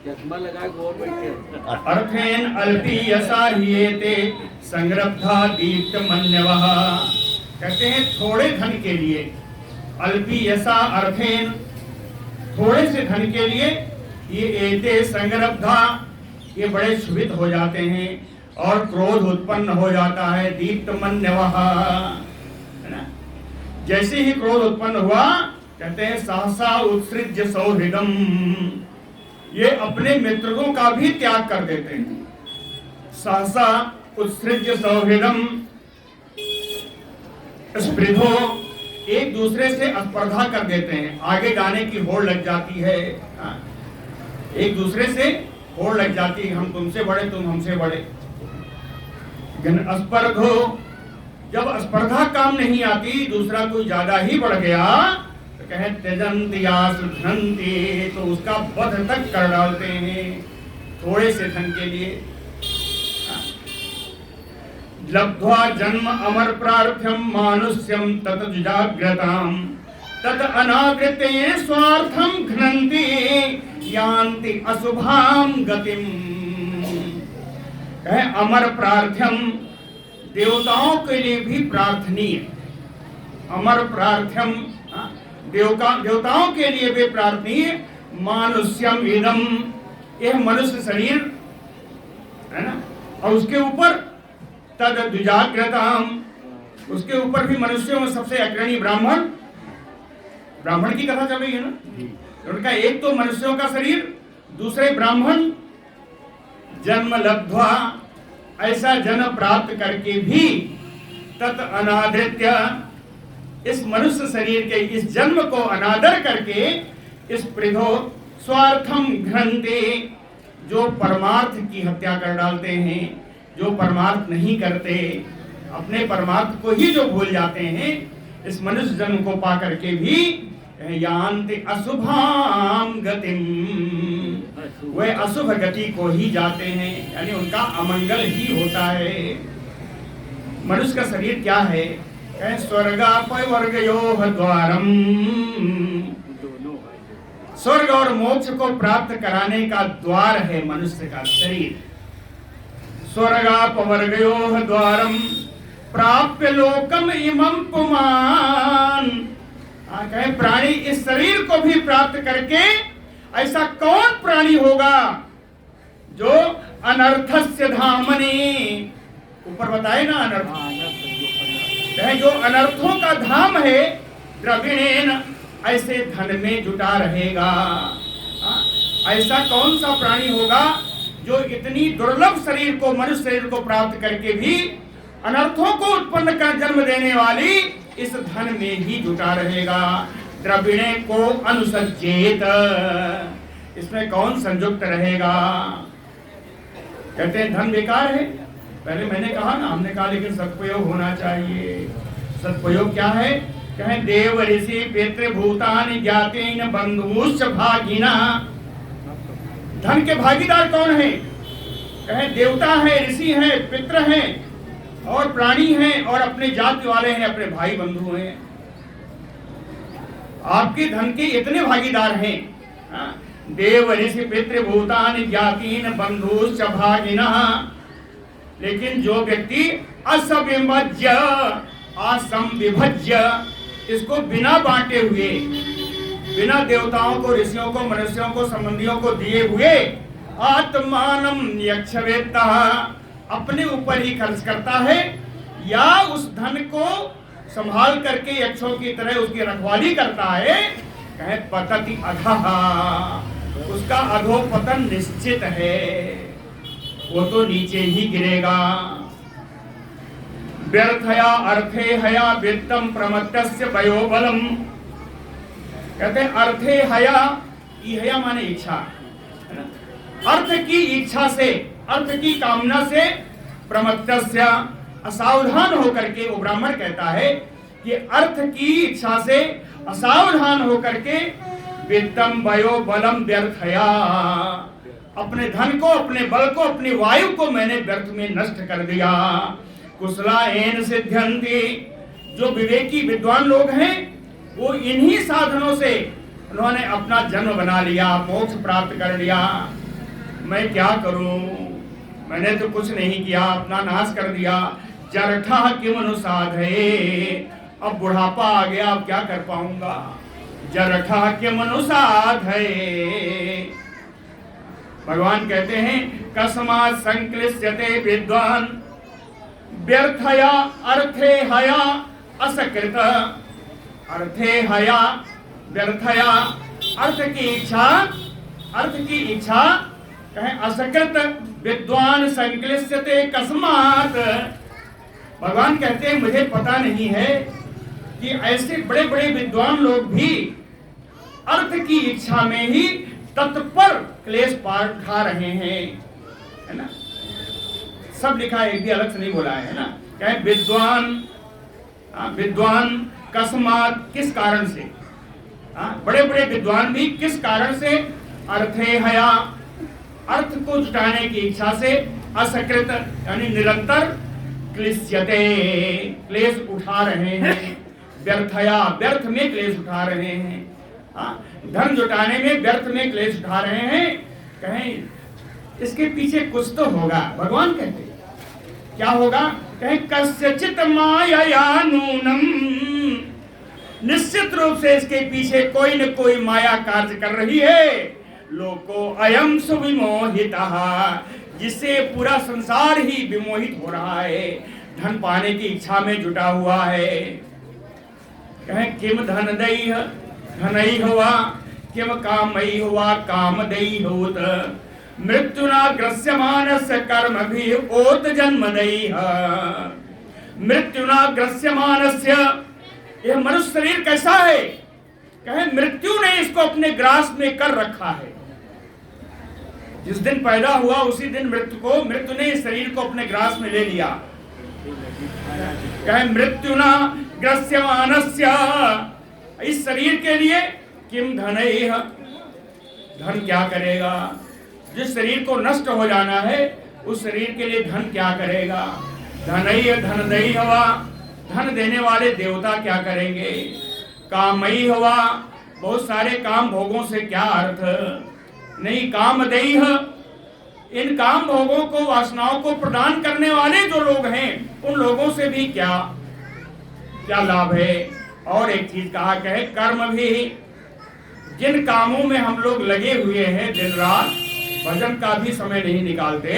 चश्मा लगा गोर बैठे। अर्थेन अल्पी यसा हियेते संरब्धा दीप्त मन्यवः। कहते हैं थोड़े धन के लिए, अल्पी यसा अर्थेन, थोड़े से धन के लिए ये एते संरब्धा, ये बड़े क्षुभित हो जाते हैं और क्रोध उत्पन्न हो जाता है। दीप्त मन्यवः, है ना। जैसे ही क्रोध उत्पन्न हुआ, कहते हैं सहसा उत्सृज्य सौहृदम, ये अपने मित्रों का भी त्याग कर देते हैं। सहसा उत्सृज्य सौहृदम स्पृधो, एक दूसरे से स्पर्धा कर देते हैं, आगे जाने की होड़ लग जाती है। एक दूसरे से होड़ लग जाती है, हम तुमसे बड़े, तुम हमसे बड़े। स्पर्धो, जब स्पर्धा काम नहीं आती, दूसरा कोई ज्यादा ही बढ़ गया तो कहे त्यजन्ति आसुघ्नन्ति, तो उसका वध तक कर डालते हैं थोड़े से धन के लिए। लब्ध्वा जन्म अमर प्रार्थ्यम मानुष्यम तत जुजाग्रताम तत अनागृते स्वार्थम घ्नन्ति यान्ति अशुभाम गतिम। कहे अमर प्रार्थ्यम, देवताओं के लिए भी प्रार्थनीय। अमर प्रार्थ्यम, देवताओं के लिए भी प्रार्थनीय। मानुष्यम इदम, यह मनुष्य शरीर है ना, और उसके ऊपर तद द्विजाग्रताम, उसके ऊपर भी मनुष्यों में सबसे अग्रणी ब्राह्मण, ब्राह्मण की कथा चल रही है ना। उनका एक तो मनुष्यों का शरीर, दूसरे ब्राह्मण। जन्म लब्ध्वा, ऐसा जन्म प्राप्त करके भी तत् अनादृत्य, इस मनुष्य शरीर के इस जन्म को अनादर करके इस पृथो स्वार्थम घ्नन्ते, जो परमार्थ की हत्या कर डालते हैं, जो परमार्थ नहीं करते, अपने परमार्थ को ही जो भूल जाते हैं, इस मनुष्य जन्म को पा करके भी यान्ति अशुभाम गतिम, वे अशुभ गति को ही जाते हैं, यानी उनका अमंगल ही होता है। मनुष्य का शरीर क्या है? स्वर्गापवर्गयोः द्वारम, स्वर्ग और मोक्ष को प्राप्त कराने का द्वार है मनुष्य का शरीर। स्वर्गापवर्गयोः द्वारम प्राप्य लोकम इमं पुमान्। कहे प्राणी इस शरीर को भी प्राप्त करके, ऐसा कौन प्राणी होगा जो अनर्थस्य धामनि, ऊपर बताए ना अनर्थ, जो अनर्थों का धाम है, द्रविणेन, ऐसे धन में जुटा रहेगा। ऐसा कौन सा प्राणी होगा जो इतनी दुर्लभ शरीर को, मनुष्य शरीर को प्राप्त करके भी अनर्थों को उत्पन्न कर जन्म देने वाली इस धन में ही जुटा रहेगा। द्रविणे को अनुसज्जेत, इसमें कौन संयुक्त रहेगा? कहते हैं धन बेकार है। पहले मैंने कहा ना, हमने कहा लेकिन सदुपयोग होना चाहिए। सदुपयोग क्या है? कहे देव ऋषि पितृभूतानि ज्ञातेन बंधुश्च भागिना। धन के भागीदार कौन है? कहे देवता है, ऋषि है, पितृ हैं और प्राणी हैं और अपने जाति वाले हैं, अपने भाई बंधु हैं। आपके धन के इतने भागीदार हैं। देव ऋषि पितृभूतानि ज्ञातेन बंधुश्च भागिनः। लेकिन जो व्यक्ति असविभज्य, असंविभज्य, इसको बिना बांटे हुए, बिना देवताओं को, ऋषियों को, मनुष्यों को, संबंधियों को दिए हुए, आत्मानम यक्षवेत्ता, अपने ऊपर ही खर्च करता है, या उस धन को संभाल करके यक्षों की तरह उसकी रखवाली करता है, कहे पतति अधः, उसका अधोपतन निश्चित है, वो तो नीचे ही गिरेगा। व्यर्थया अर्थे हया वित्तम प्रमत्तस्य वयोबलम। कहते हैं अर्थे हया, हया माने इच्छा, है ना। अर्थ की इच्छा से, अर्थ की कामना से, प्रमत्तस्य, असावधान होकर के, वो ब्राह्मण कहता है कि अर्थ की इच्छा से असावधान होकर के, वित्तम वयोबलम व्यर्थया, अपने धन को, अपने बल को, अपनी वायु को मैंने व्यर्थ में नष्ट कर दिया। कुशलायेन सिद्ध्यन्ति, जो विवेकी विद्वान लोग हैं वो इन्हीं साधनों से उन्होंने अपना जन्म बना लिया, मोक्ष प्राप्त कर लिया। मैं क्या करूं, मैंने तो कुछ नहीं किया, अपना नाश कर दिया। जरठा किम अनुसाधये, अब बुढ़ापा आ गया, अब क्या कर पाऊंगा। जरठा किम अनुसाधये, भगवान कहते हैं कस्मात् संक्लिश्यते विद्वान व्यर्थया अर्थे हया असकृत। अर्थे हया, व्यर्थया, अर्थ की इच्छा कहें असकृत विद्वान संक्लिश्यते कस्मात्। भगवान कहते हैं मुझे पता नहीं है कि ऐसे बड़े बड़े विद्वान लोग भी अर्थ की इच्छा में ही तत्पर क्लेश पार खा रहे हैं, है ना। सब लिखा है, एक भी अलग से नहीं बोला है ना। क्या विद्वान कस्मात्, किस कारण से, बड़े बड़े विद्वान भी किस कारण से, अर्थे हया, अर्थ को जुटाने की इच्छा से, असकृत यानी निरंतर, क्लिश्यते क्लेश उठा रहे हैं, व्यर्थया व्यर्थ में क्लेश उठा रहे हैं, धन जुटाने में व्यर्थ में क्लेश उठा रहे हैं। कहें इसके पीछे कुछ तो होगा। भगवान कहते क्या होगा, कहें कस्यचित माया नूनम, निश्चित रूप से इसके पीछे कोई न कोई माया कार्य कर रही है। लोको अयम सुविमोहितः, जिससे पूरा संसार ही विमोहित हो रहा है, धन पाने की इच्छा में जुटा हुआ है। कहें किम धनदयी धनई हुआ, किम कामयी हुआ कामदयी होत, मृत्युना ग्रस्यमानस्य कर्म भी ओत जन्मदयी। मृत्युना ग्रस्यमानस्य, यह मनुष्य शरीर कैसा है, कहे मृत्यु ने इसको अपने ग्रास में कर रखा है। जिस दिन पैदा हुआ उसी दिन मृत्यु ने इस शरीर को अपने ग्रास में ले लिया। कहे मृत्युना ग्रस्यमानस्य, इस शरीर के लिए किम धनैः, धन क्या करेगा। जिस शरीर को नष्ट हो जाना है उस शरीर के लिए धन क्या करेगा। धनैः धनदयी हवा, धन देने वाले देवता क्या करेंगे। कामयी हवा, बहुत सारे काम भोगों से क्या अर्थ नहीं। कामदयी, इन काम भोगों को, वासनाओं को प्रदान करने वाले जो लोग हैं उन लोगों से भी क्या लाभ है। और एक चीज कहा कहे कर्म भी, जिन कामों में हम लोग लगे हुए हैं दिन रात, भजन का भी समय नहीं निकालते,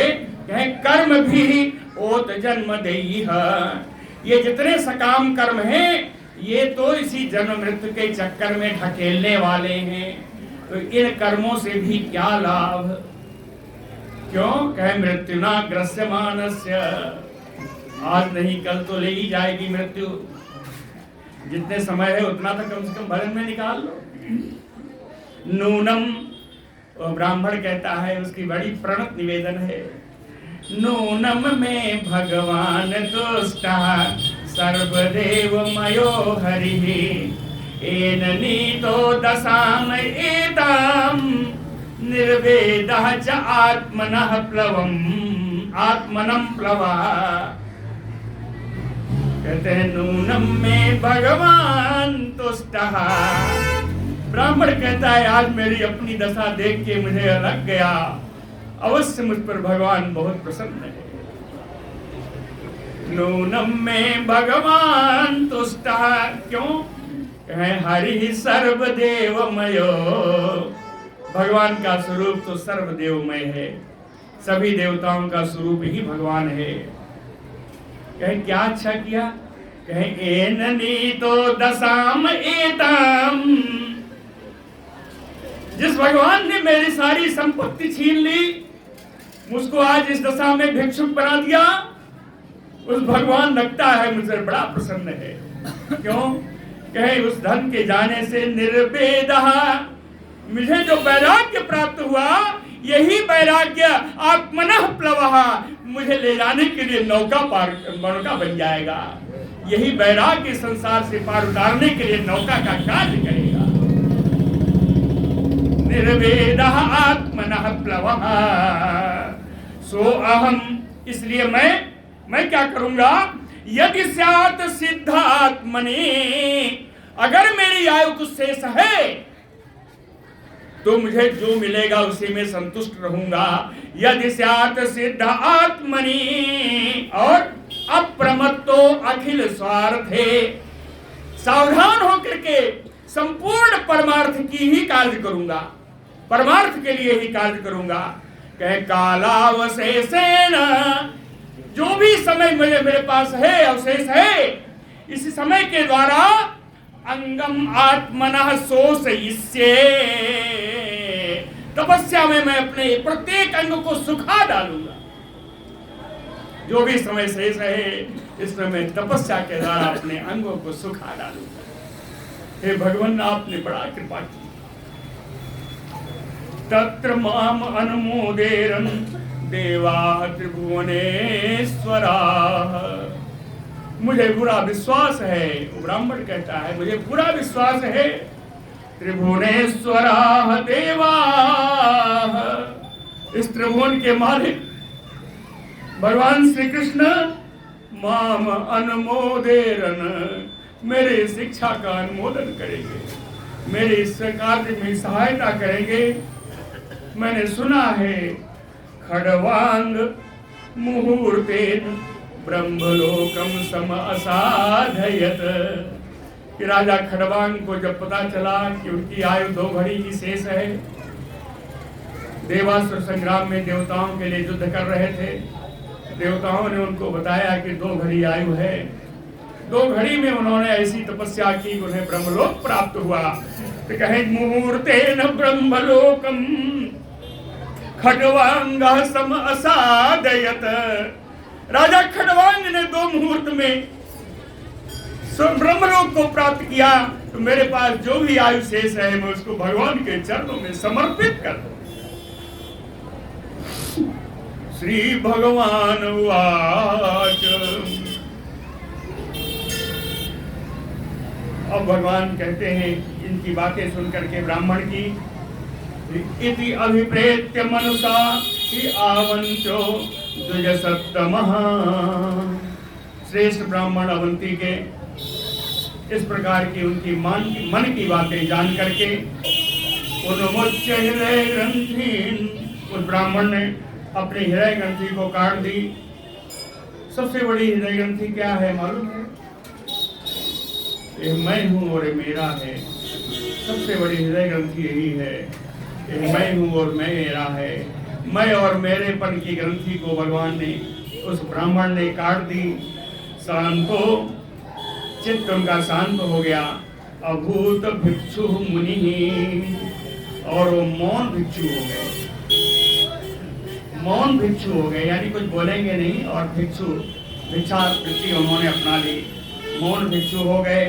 कहे कर्म भी ओत जन्मदयी है। ये जितने सकाम कर्म हैं ये तो इसी जन्म मृत्यु के चक्कर में ढकेलने वाले हैं। तो इन कर्मों से भी क्या लाभ। क्यों, कहे मृत्युना ग्रस्यमानस्य, आज नहीं कल तो ले ही जाएगी मृत्यु। जितने समय है उतना तो कम से कम भजन में निकाल लो। नूनम, ब्राह्मण कहता है, उसकी बड़ी प्रणत निवेदन है। नूनम में भगवान तुष्टा सर्वदेव मयो हरिः, एन नीतो दशाम एताम निर्वेदः च आत्मनः प्लवम आत्मनम प्लवा। कहते हैं नूनम में भगवान तुष्टः। ब्राह्मण कहता है आज मेरी अपनी दशा देख के मुझे लग गया, अवश्य मुझ पर भगवान बहुत प्रसन्न है। नूनम में भगवान तुष्टः, क्यों, कहें हरि सर्वदेवमयो, भगवान का स्वरूप तो सर्वदेवमय है, सभी देवताओं का स्वरूप ही भगवान है। कहें क्या अच्छा किया, कहें एन नीतो दशाम एताम, जिस भगवान ने मेरी सारी संपत्ति छीन ली, मुझको आज इस दशा में भिक्षुक बना दिया, उस भगवान लगता है मुझे बड़ा प्रसन्न है। क्यों, कहे उस धन के जाने से निर्वेदः, मुझे जो वैराग्य प्राप्त हुआ यही वैराग्य आत्मनः प्लवः, मुझे ले जाने के लिए नौका बन जाएगा। यही वैराग्य संसार से पार उतारने के लिए नौका का कार्य करेगा। निर्वेदः आत्मनः प्लवः, सो अहम, इसलिए मैं क्या करूंगा। यदि स्यात् सिद्ध आत्मनि, अगर मेरी आयु कुछ शेष है तो मुझे जो मिलेगा उसी में संतुष्ट रहूंगा। यदि स्यात् सिद्ध आत्मनि और अप्रमत्तो अखिल स्वार्थे, सावधान होकर के संपूर्ण परमार्थ की ही कार्य करूंगा, परमार्थ के लिए ही कार्य करूंगा। कहे कालावशेषेण, जो भी समय मेरे पास है, अवशेष है, इस समय के द्वारा अंगम आत्मनः शोषयिष्ये, तपस्या में मैं अपने प्रत्येक अंग को सुखा डालूंगा। जो भी समय शेष है इसमें मैं तपस्या के द्वारा अपने अंगों को सुखा डालूंगा। हे भगवान, आपने बड़ा कृपा की। तत्र माम अनुमोदेरन् देवाः त्रिभुवनेश्वराः। मुझे पूरा विश्वास है, ब्राह्मण कहता है, मुझे पूरा विश्वास है, त्रिभुवनेश्वराः देवाः, इस त्रिभुवन के मालिक भगवान श्री कृष्ण माम अनुमोदेरन्, मेरे शिक्षा का अनुमोदन करेंगे, मेरे इस कार्य में सहायता करेंगे। मैंने सुना है खड़वांग मुहूर्तेन ब्रह्मलोकम सम असाधयत, कि राजा खड़वांग को जब पता चला कि उनकी आयु 2 घड़ी की शेष है, देवासुर संग्राम में देवताओं के लिए युद्ध कर रहे थे, देवताओं ने उनको बताया कि 2 घड़ी आयु है। 2 घड़ी में उन्होंने ऐसी तपस्या की, उन्हें ब्रह्मलोक प्राप्त हुआ। तो कहे मुहूर्तेन ब्रह्मलोकम खड्वांगः सम असादयत, राजा खड्वांग ने 2 मुहूर्त में ब्रह्मलोक को प्राप्त किया। तो मेरे पास जो भी आयु शेष है मैं उसको भगवान के चरणों में समर्पित कर दूं। श्री भगवान वाच, अब भगवान कहते हैं इनकी बातें सुनकर के ब्राह्मण की, इति अभिप्रेत्य मनुषा कि आवंत्यो द्विजसत्तमः। श्रेष्ठ ब्राह्मण अवंती के इस प्रकार की उनकी मन की बातें जान करके उन्मुच्य हृदय ग्रंथि, उस ब्राह्मण ने अपनी हृदय ग्रंथि को काट दी। सबसे बड़ी हृदय ग्रंथि क्या है मालूम है? ये मैं हूँ और ये मेरा है। सबसे बड़ी हृदय ग्रंथि यही है, ये मैं हूँ और मैं मेरा है। मैं और मेरेपन की ग्रंथि को भगवान ने, उस ब्राह्मण ने काट दी। शांतो, चित्त उनका शांत हो गया। अभूत भिक्षु मुनि, और वो मौन भिक्षु हो गए। मौन भिक्षु हो गए, यानी कुछ बोलेंगे नहीं, और भिक्षा वृत्ति उन्होंने अपना ली, मौन भिक्षु हो गए।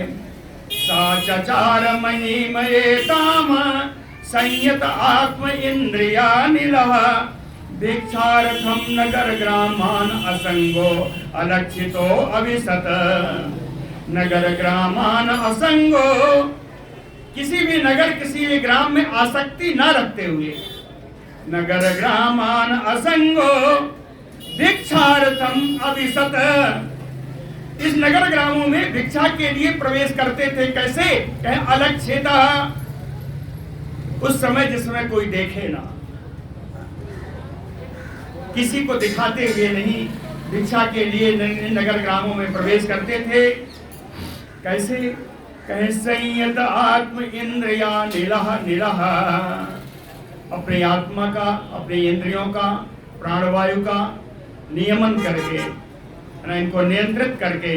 साचार महिमयेताम संयत आत्म इंद्रिया निलह, भिक्षार्थम नगर ग्रामान असंगो अलक्षितो अविसत। नगर ग्रामान असंगो, किसी भी नगर किसी भी ग्राम में आसक्ति न रखते हुए, नगर ग्रामान असंगो भिक्षार्थम अविसत, इस नगर ग्रामों में भिक्षा के लिए प्रवेश करते थे। कैसे? कहे अलक्षित, उस समय जिस समय कोई देखे ना, किसी को दिखाते हुए नहीं, भिक्षा के लिए नगर ग्रामों में प्रवेश करते थे। कैसे? कहे संयत आत्म इंद्रिया निलह निलह, अपनी आत्मा का, अपनी इंद्रियों का, प्राणवायु का नियमन करके, इनको नियंत्रित करके,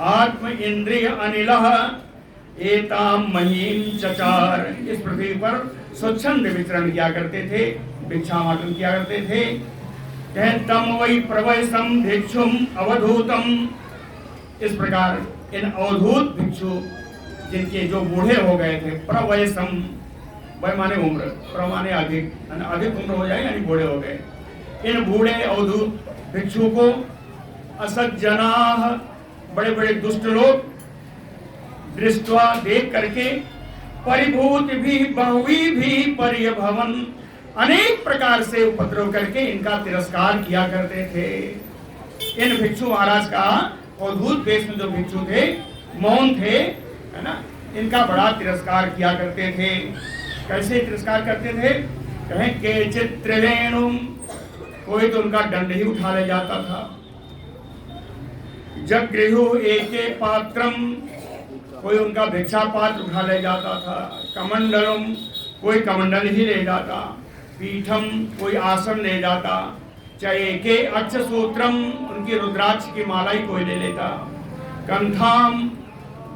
आत्म इंद्रिय अनिलह एताम महीम चचार, इस पृथ्वी पर स्वच्छंद विचरण किया करते थे, भिक्षामाटन किया करते थे। कहे तम वही प्रवयसम भिक्षुम अवधूतम, इस प्रकार इन अवधूत भिक्षु, जिनके जो बूढ़े हो गए थे, प्रवयसम, वह माने उम्र, प्र माने अधिक, अधिक उम्र हो जाए यानी बूढ़े हो गए, इन बूढ़े अवधूत भिक्षु को असज्जनाः, बड़े बड़े दुष्ट लोग, दृष्टवा देख करके, परिभूत भी बहुवी भी परिभवन, अनेक प्रकार से उपद्रव करके इनका तिरस्कार किया करते थे। इन भिक्षु महाराज का, अवधूत देश में जो भिक्षु थे, मौन थे, है ना, इनका बड़ा तिरस्कार किया करते थे। कैसे तिरस्कार करते थे? कहें के चित्रेणुम, कोई तो उनका दंड ही उठा ले जाता था। जगृहु एके पात्रम, कोई उनका भिक्षा पात्र उठा ले जाता था। कमंडलम, कोई कमंडल ही ले जाता। पीठम, कोई आसन ले जाता। चाहे के अक्षसूत्रम, उनकी रुद्राक्ष की माला ही कोई ले लेता। कंथाम,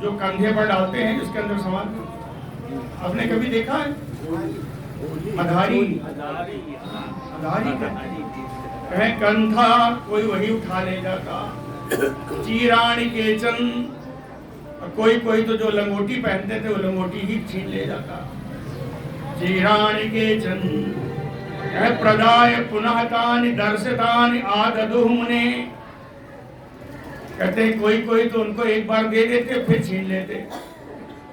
जो कंधे पर डालते हैं जिसके अंदर सामान, आपने कभी देखा है? अधारी कहे कंथा, कोई वही उठा ले जाता। चीराणी केचन, कोई कोई तो जो लंगोटी पहनते थे वो लंगोटी ही छीन ले जाता। चीराणी केचन कहे प्रदाय पुनः तानि दर्शितानि आददुः मुने, कहते कोई कोई तो उनको एक बार दे देते फिर छीन लेते,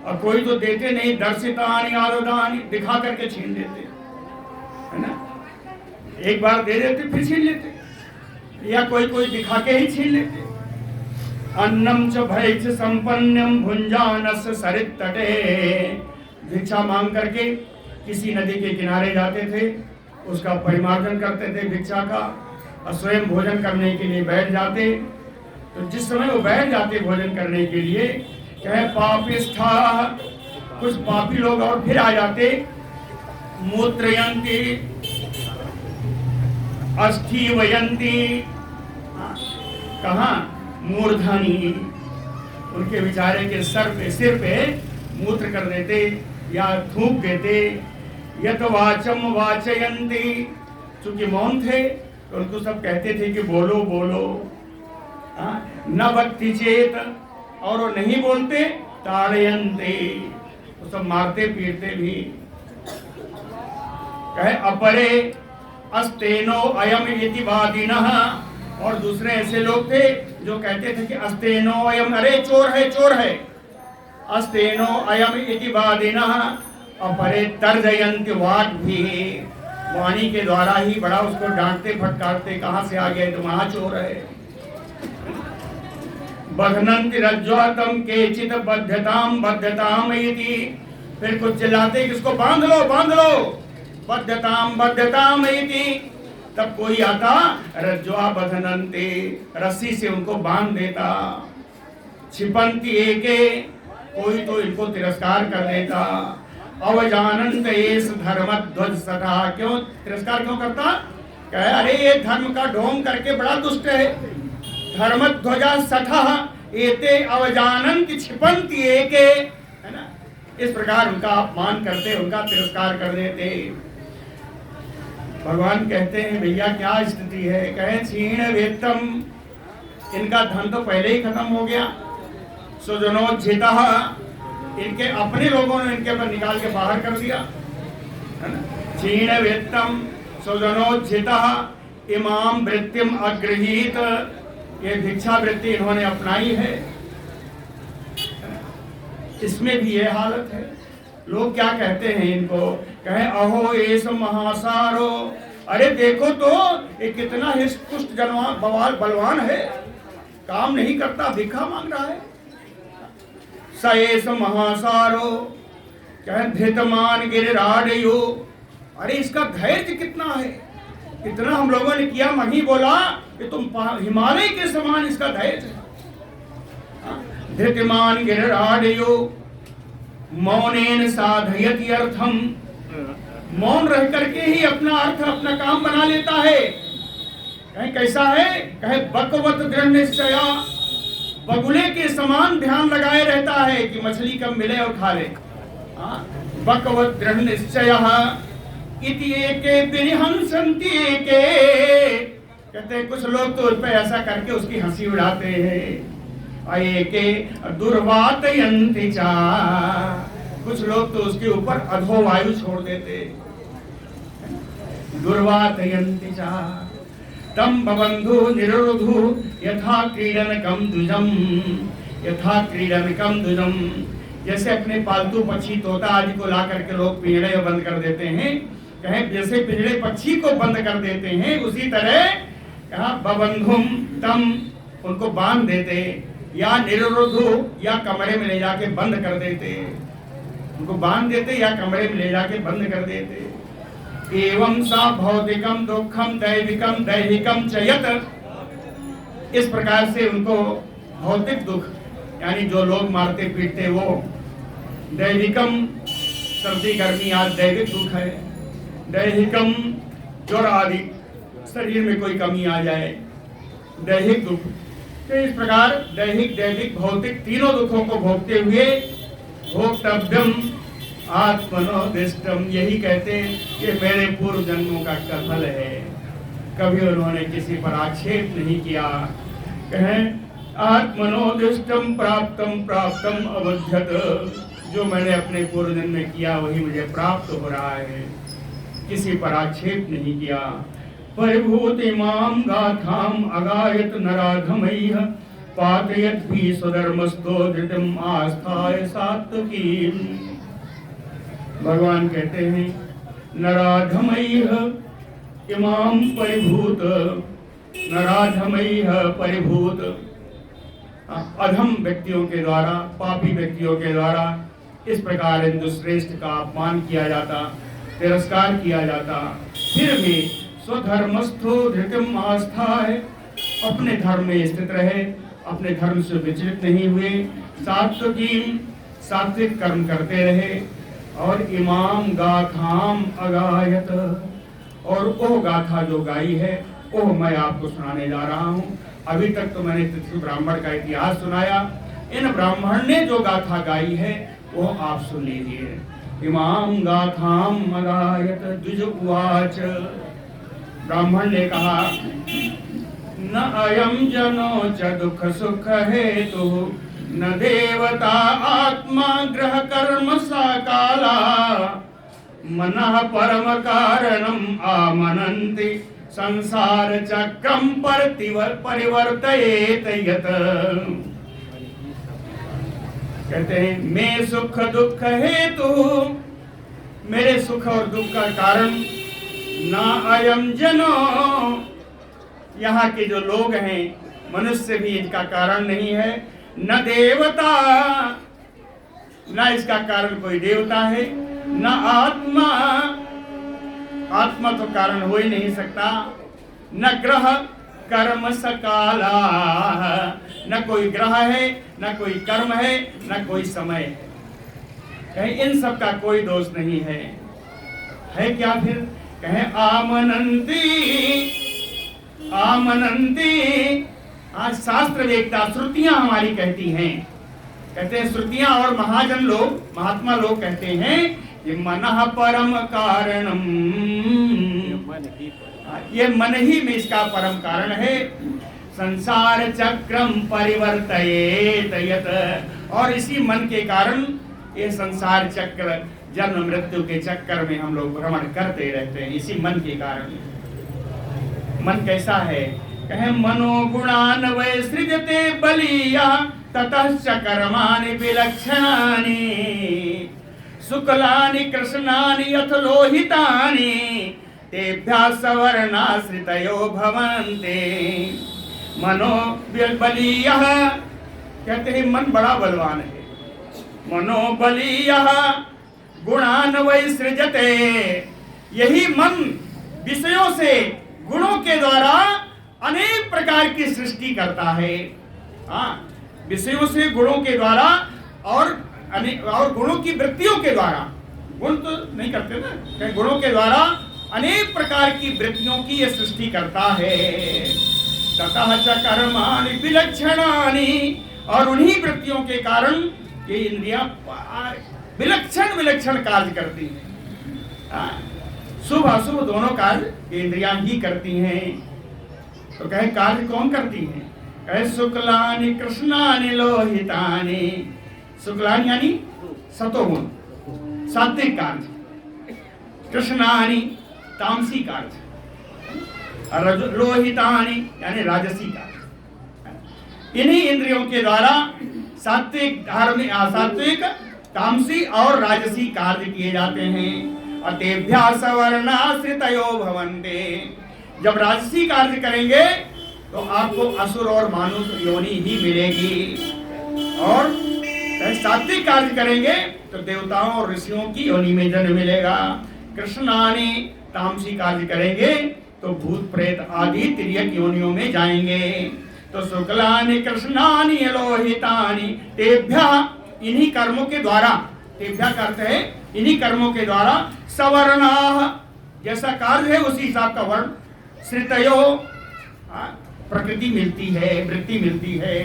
और कोई तो देते नहीं, दर्शितानि आददानि, दिखा करके छीन लेते, है ना? एक बार दे देते फिर छीन लेते, या कोई कोई दिखा के ही छीन लेते। अन्नम च भय च संपन्नम भुंजानस्य सरित तटे, भिक्षा मांग करके किसी नदी के किनारे जाते थे, उसका परिमार्जन करते थे भिक्षा का, और स्वयं भोजन करने के लिए बैठ जाते। तो जिस समय वो बैठ जाते भोजन करने के लिए, कहे पापिष्ठा, कुछ पापी लोग और फिर आ जाते। मूत्रयंती अस्थि वयंती, कहाँ? मूर्धनी, उनके बेचारे के सिर पे मूत्र कर देते या थूक देते। यत वाचम वाचयंती, चूंकि मौन थे तो उनको सब कहते थे कि बोलो बोलो। न भक्ति चेत, और वो नहीं बोलते। ताड़यंते, वो सब मारते पीटते भी। कहे अपरे अस्तेनो अयम इति वादिनः, और दूसरे ऐसे लोग थे जो कहते थे कि अस्तेनो अयम, अरे चोर है चोर है। अस्तेनो अयम इति वादिनः अपरे तर्जयन्ति वाक् भी, वाणी के द्वारा ही बड़ा उसको डांटते फटकारते, कहाँ से आ गए तुम, वहाँ चोर है। बध्नन्ति रज्ज्वातम केचित् बध्यताम बध्यताम इति, फिर कुछ चिल्लाते कि इसको बांध लो बांध लो, बध्यताम बध्यताम इति। तब कोई आता, रज्ज्वा बध्नन्ति, रस्सी से उनको बांध देता। क्षिपन्ति एके, कोई तो इनको तिरस्कार कर देता। अवजानन्त एष धर्मध्वज सठा, क्यों तिरस्कार क्यों करता? कहे अरे ये धर्म का ढोंग करके बड़ा दुष्ट है। धर्मध्वजा सठः एते अवजानन्ति क्षिपन्ति एके, है ना? इस प्रकार उनका अपमान करते, उनका तिरस्कार कर देते। भगवान कहते हैं भैया क्या स्थिति है? कहे क्षीण वेत्तम, इनका धन तो पहले ही खत्म हो गया। सुजनोज्झितः, इनके अपने लोगों ने इनके पर निकाल के बाहर कर दिया, है ना? क्षीण वेत्तम सुजनोज्झितः इमाम वृत्तिम अगृहीत, ये भिक्षा वृत्ति इन्होंने अपनाई है। इसमें भी ये हालत है। लोग क्या कहते हैं इनको? कहे अहो एस महासारो, अरे देखो तो ये कितना हिष्ट-पुष्ट बलवान है, काम नहीं करता, भिक्षा मांग रहा है। स एस महासारो, कहे धृतमान गिरिराडयो, अरे इसका धैर्य कितना है, इतना हम लोगों ने किया, मही बोला कि तुम हिमालय के समान इसका धैर्य है। धृतमान गिरिराडयो मौनेन साधयति अर्थम, मौन रह करके ही अपना अर्थ अपना काम बना लेता है। कहे कैसा है? कहे बकवत दृढ़ निश्चया, बगुले के समान ध्यान लगाए रहता है कि मछली कब मिले और खा ले। बकवत दृढ़ निश्चयः इति एके विहंसन्ति एके, कहते हैं कुछ लोग तो उस पे ऐसा करके उसकी हंसी उड़ाते हैं। एके दुर्वातयन्ति चा, कुछ लोग तो उसके ऊपर अधोवायु छोड़ देते। दुर्वातयन्ति चा तम बबंधु निरुधु यथा क्रीडनकम द्विजम, यथा क्रीडनकम द्विजम, जैसे अपने पालतू पक्षी तोता आदि को ला करके लोग पिंजड़े बंद कर देते हैं। कहें जैसे पिंजड़े पक्षी को बंद कर देते हैं, उसी तरह कहा बबंधुम तम, उनको बांध देते, या निरुद्धु, या कमरे में ले जाके बंद कर देते। उनको बांध देते या कमरे में ले जाके बंद कर देते। एवं सा भौतिकम दुखम दैविकम दैहिकम चयत, इस प्रकार से उनको भौतिक दुख यानी जो लोग मारते पीटते वो, दैविकम सर्दी गर्मी आदि दैविक दुख है, दैहिकम ज्वर आदि शरीर में कोई कमी आ जाए दैहिक दुख। तो इस प्रकार दैहिक दैविक भौतिक तीनों दुखों को भोगते हुए भोक्तव्यम आत्मनोदिष्टम, यही कहते कि मेरे पूर्व जन्मों का फल है। कभी उन्होंने किसी पर आक्षेप नहीं किया। कहें आत्मनोदिष्टम प्राप्तम प्राप्तम अवध्यत, जो मैंने अपने पूर्व जन्म में किया वही मुझे प्राप्त हो रहा है, किसी पर आक्षेप नहीं किया। परिभूत इमाम गाथाम अगायत नराधमैः पातयत भी स्वधर्मस्तो धृतम आस्थाय सात्विकीम। भगवान कहते हैं नराधमैः इमाम परिभूत, नराधमैः परिभूत, अधम व्यक्तियों के द्वारा, पापी व्यक्तियों के द्वारा इस प्रकार हिंदू श्रेष्ठ का अपमान किया जाता, तिरस्कार किया जाता, फिर भी स्वधर्मस्थो धृतम आस्थाय, अपने धर्म में स्थित रहे, अपने धर्म से विचलित नहीं हुए, सात्विकीम सात्विक कर्म करते रहे, और इमाम गाथाम अगायत, और वो गाथा जो गाई है वो मैं आपको सुनाने जा रहा हूँ। अभी तक तो मैंने तिथि ब्राह्मण का इतिहास सुनाया, इन ब्राह्मण ने जो गाथा गाई है वो आप सुन लीजिए। इमाम गाथाम अगायत द्विज उवाच, ब्राह्मण ने कहा न अयम जनो च दुख सुख हेतु न देवता आत्मा ग्रह कर्म सकाला मनः परम कारणम आमनन्ति संसार चक्रम परिवर्तयेत यत। कहते हैं मैं सुख दुख हेतु, मेरे सुख और दुख का कारण ना अयम जनो, यहाँ के जो लोग हैं मनुष्य भी इसका कारण नहीं है, न देवता, न इसका कारण कोई देवता है, न आत्मा, आत्मा तो कारण हो ही नहीं सकता, न ग्रह कर्म सकाला, न कोई ग्रह है, न कोई कर्म है, न कोई समय है, कहीं इन सब का कोई दोष नहीं है। है क्या फिर? कहें आमनंती, आमनंती, आज शास्त्र वेदता श्रुतियां हमारी कहती हैं, कहते हैं श्रुतियां और महाजन लोग, महात्मा लोग कहते हैं कि मनः परम कारणम, ये मन ही में इसका परम कारण है। संसार चक्रम परिवर्तयेत यत, और इसी मन के कारण ये संसार चक्र जन्म मृत्यु के चक्कर में हम लोग भ्रमण करते रहते हैं, इसी मन के कारण। मन कैसा है? कहें मनोगुणान वै सृजते बलीया ततश्च कर्माणि विलक्षणानि शुक्लानि कृष्णानि अथ लोहितानि तेभ्यः सवर्णाश्रितयो भवन्ति। मनो बलीयः, कहते हैं मन बड़ा बलवान है। मनो बलीयः गुणान वै सृजते, यही मन विषयों से गुणों के द्वारा अनेक प्रकार की सृष्टि करता है। हाँ, विषयों से गुणों के द्वारा और गुणों की वृत्तियों के द्वारा, गुण तो नहीं करते ना, कहीं गुणों के द्वारा अनेक प्रकार की वृत्तियों की यह सृष्टि करता है। ततः च कर्माणि विलक्षणानि, और उन्हीं वृत्तियों के कारण ये इंद्रियां विलक्षण विलक्षण कार्य करती हैं। शुभ अशुभ दोनों कार्य ये इंद्रियां ही करती हैं। तो कहे कार्य कौन करती हैं? कहे शुक्लानि कृष्णानि लोहितानि, शुक्लानि यानी सतोगुण सात्विक कार्य, कृष्णानि तामसी कार्य, लोहितानि यानी राजसी कार्य। इन्हीं इंद्रियों के द्वारा सात्विक धार्मिक सात्विक तामसी और राजसी कार्य किए जाते हैं। अतेभ्यः सवर्णाश्रितयो भवन्ते, जब राजसी कार्य करेंगे तो आपको असुर और मानुष योनि ही मिलेगी। और सात्विक कार्य करेंगे तो देवताओं और ऋषियों की योनि में जन्म मिलेगा। कृष्णानि तामसी कार्य करेंगे तो भूत प्रेत आदि तिर्यक योनियों में जाएंगे। तो शुक्लानि कृष्णानि लोहितानि तेभ्यः, इन्हीं कर्मों के द्वारा, तेभ्यः करते हैं इन्हीं कर्मों के द्वारा, सवर्णाः, जैसा कार्य है उसी हिसाब का वर्ण, श्रितयो, प्रकृति मिलती है, वृत्ति मिलती है।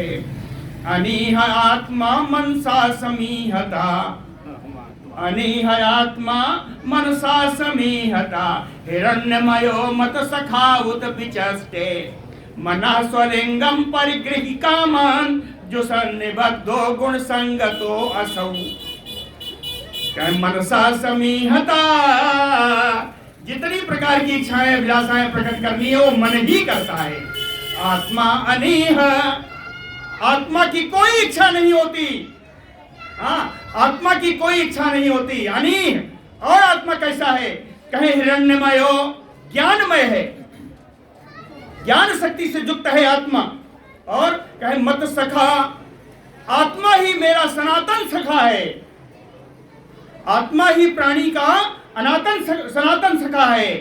अनीह आत्मा मनसा समीहता, अनीह आत्मा मनसा समीहता, हिरण्यमयो मत सखाउत विचस्ते, मना स्वलिंगम परिगृहि कामान, जो सन्निबद्धो गुण संगतो असौ। मनसा समीहता, जितनी प्रकार की इच्छाएं अभिलाषाएं प्रकट करनी है वो मन ही करता है। आत्मा अनीह, आत्मा की कोई इच्छा नहीं होती। आत्मा की कोई इच्छा नहीं होती, अनीह। और आत्मा कैसा है? कहे हिरण्यमयो, ज्ञानमय है, ज्ञान शक्ति से युक्त है आत्मा। और कहे मत सखा, आत्मा ही मेरा सनातन सखा है, आत्मा ही प्राणी का सनातन सखा है।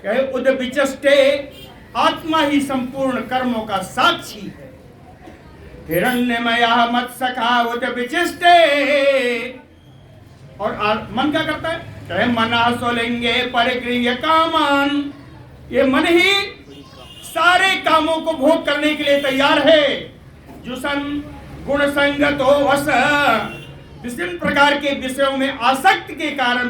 कहे उद विचष्टे, आत्मा ही संपूर्ण कर्मों का साक्षी है। हिरण्यमयः मत सखा उद विचष्टे, और मन क्या करता है? कहे मना स्वलिंगे परिगृह्य कामान, ये मन ही सारे कामों को भोग करने के लिए तैयार है। जुसन गुण संगतो वस, विभिन्न प्रकार के विषयों में आसक्ति के कारण,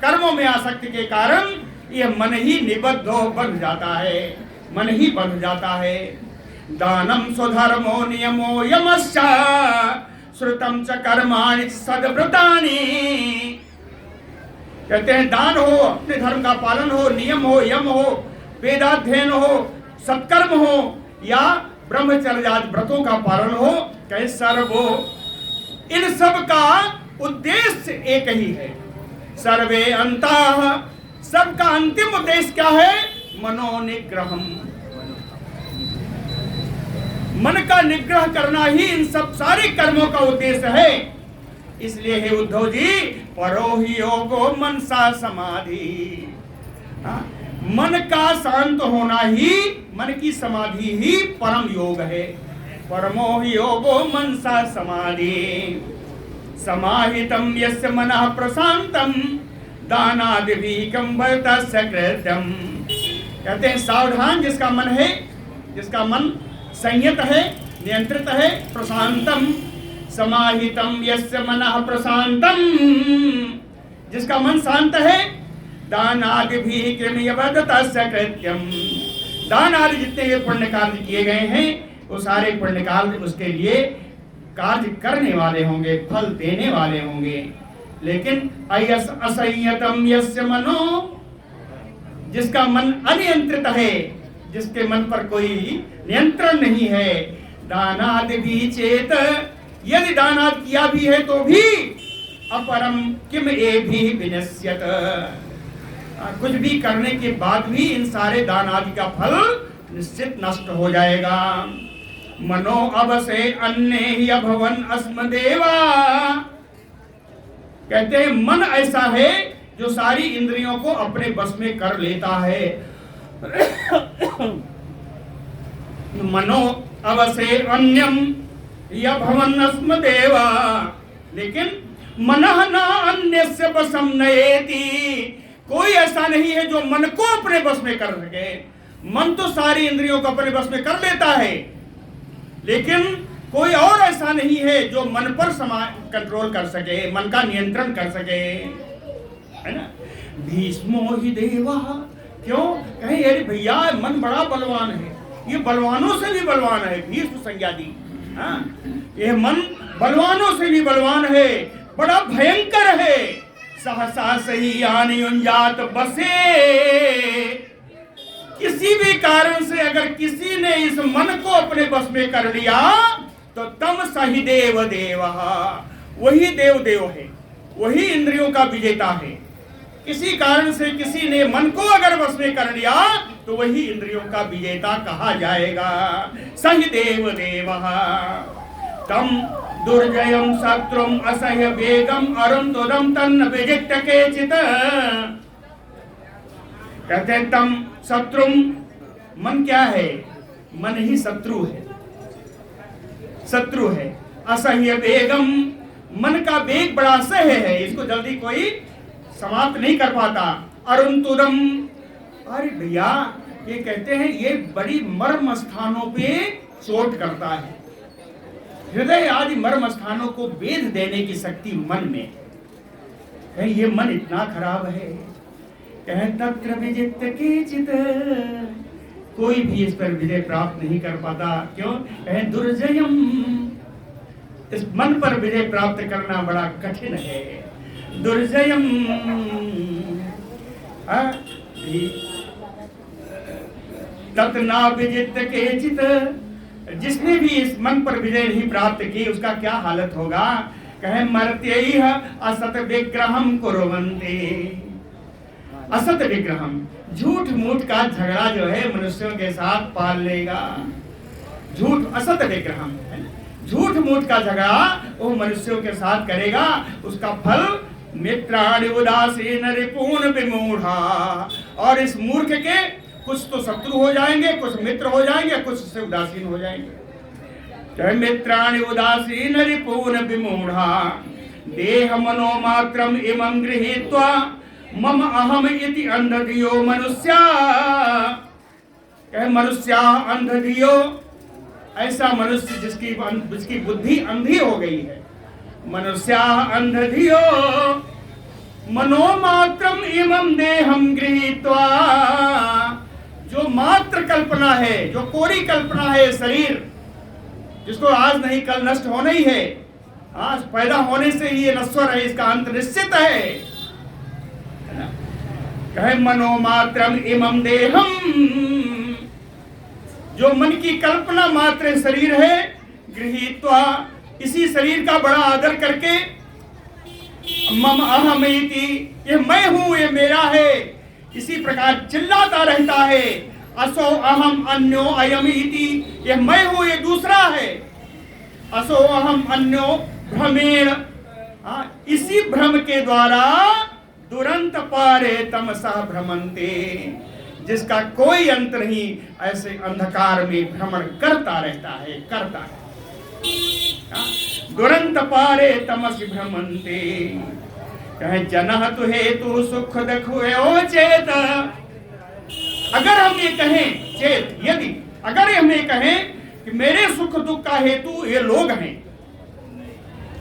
कर्मों में आसक्ति के कारण यह मन ही निबद्ध हो बन जाता है, मन ही बन जाता है। दानम स्वधर्मो नियमो यमश्च, श्रुतम च कर्माणि सद्व्रतानि। कहते हैं दान हो, अपने धर्म का पालन हो, नियम हो, यम हो, वेदाध्ययन हो, सत्कर्म हो, या ब्रह्मचर्य आदि व्रतों का पालन हो। कहे सर्वो, इन सब का उद्देश्य एक ही है। सर्वे अंतः, सबका अंतिम उद्देश्य क्या है? मनोनिग्रहम, मन का निग्रह करना ही इन सब सारे कर्मों का उद्देश्य है। इसलिए हे उद्धव जी, परो ही योगो मनसा समाधि, मन का शांत होना ही, मन की समाधि ही परम योग है। परमो ही योगो मनसा समाधि, समाहितम यस्य मनः प्रशांतम, दानादिभिकम भरतस्य कृत्यम। कहते हैं सावधान जिसका मन है, जिसका मन संयत है, नियंत्रित है, प्रशांतम, समाहितम यस्य मनः प्रशांतम, जिसका मन शांत है, दान आदि भी कृत्यम, दान आदि जितने ये पुण्य कार्य किए गए हैं वो सारे पुण्य कार्य उसके लिए कार्य करने वाले होंगे, फल देने वाले होंगे। लेकिन अयस असंयतम यस्य मनो, जिसका मन अनियंत्रित है, जिसके मन पर कोई नियंत्रण नहीं है, दानादि भी चेत, यदि दानाद किया भी है तो भी अपरम किम ए भी विनश्यत, कुछ भी करने के बाद भी इन सारे दान आदि का फल निश्चित नष्ट हो जाएगा। मनो अवसे अन्य ही अभवन अस्मदेवा, कहते हैं मन ऐसा है जो सारी इंद्रियों को अपने बस में कर लेता है। मनो अवसे अन्यम या भवन अस्मदेवा, लेकिन मनः न अन्यस्य वशं नयेति, कोई ऐसा नहीं है जो मन को अपने बस में कर सके। मन तो सारी इंद्रियों को अपने बस में कर लेता है, लेकिन कोई और ऐसा नहीं है जो मन पर कंट्रोल कर सके, मन का नियंत्रण कर सके, है ना। भीष्मो ही देवा, क्यों? कहे अरे भैया मन बड़ा बलवान है, ये बलवानों से भी बलवान है, भीष्म संज्ञा दी। यह मन बलवानों से भी बलवान है, बड़ा भयंकर है। सहसा सही आनी उंजात बसे, किसी भी कारण से अगर किसी ने इस मन को अपने बस में कर लिया तो तम सही देव देव, वही देव देव है, वही इंद्रियों का विजेता है। किसी कारण से किसी ने मन को अगर बस में कर लिया तो वही इंद्रियों का विजेता कहा जाएगा। सही देव देव तम दुर्जयम शत्रुम असह्य वेगम अरुंधुदम तन्न विजित केचित। कहते हैं तम शत्रुम, मन क्या है? मन ही शत्रु है, शत्रु है। असह्य वेगम, मन का वेग बड़ा असह्य है, इसको जल्दी कोई समाप्त नहीं कर पाता। अरुंधुदम, अरे भैया ये कहते हैं ये बड़ी मर्म स्थानों पे चोट करता है। हृदय आदि मर्म स्थानों को वेध देने की शक्ति मन में है। ये मन इतना खराब है। कहे तत्र विजित केचित, कोई भी इस पर विजय प्राप्त नहीं कर पाता। क्यों? कहे दुर्जयम, इस मन पर विजय प्राप्त करना बड़ा कठिन है। दुर्जयम, ततना विजित केचित, जिसने भी इस मन पर विजय नहीं प्राप्त की उसका क्या हालत होगा? कहे मर्त्यैह असत विग्रहम कुर्वन्ति। असत विग्रहम, झूठ मूठ का झगड़ा जो है मनुष्यों के साथ पाल लेगा। झूठ, असत विग्रहम, झूठ मूठ का झगड़ा वो मनुष्यों के साथ करेगा। उसका फल मित्राणि उदासीन रिपून विमूढ़ा, और इस मूर्ख के कुछ तो शत्रु हो जाएंगे, कुछ मित्र हो जाएंगे, कुछ से उदासीन हो जाएंगे। मित्राणि उदासीन रिपून विमूढ़ा देह मनोमात्रम इमं गृहीत्वा मम अहम इति अंधधियो मनुष्या। कहे मनुष्या अंधधियो, ऐसा मनुष्य जिसकी बुद्धि अंधी हो गई है। मनुष्या अंधधियो मनोमात्रम इमं देहम गृहीत्वा, जो मात्र कल्पना है, जो कोरी कल्पना है शरीर, जिसको आज नहीं कल नष्ट होना ही है, आज पैदा होने से ही ये नश्वर है, इसका अंत निश्चित है। कहे मनोमात्रम इमं देहम, जो मन की कल्पना मात्र शरीर है, गृहीत्वा, इसी शरीर का बड़ा आदर करके, मम अहम इति, ये मैं हूं, ये मेरा है, इसी प्रकार चिल्लाता रहता है। असो अहम अन्यो अयम इति, ये मैं हूं, ये दूसरा है। असो अहम अन्यो भ्रमेण, इसी भ्रम के द्वारा दुरंत पारे तमसः भ्रमन्ते, जिसका कोई अंत नहीं, ऐसे अंधकार में भ्रमण करता रहता है, करता है। दुरंत पारे तमसि भ्रमन्ते। कहे जनः तु हेतु सुख दुखो चेत, अगर हम ये कहें, चेत यदि, अगर हम ये कहें कि मेरे सुख दुख का हेतु ये लोग हैं,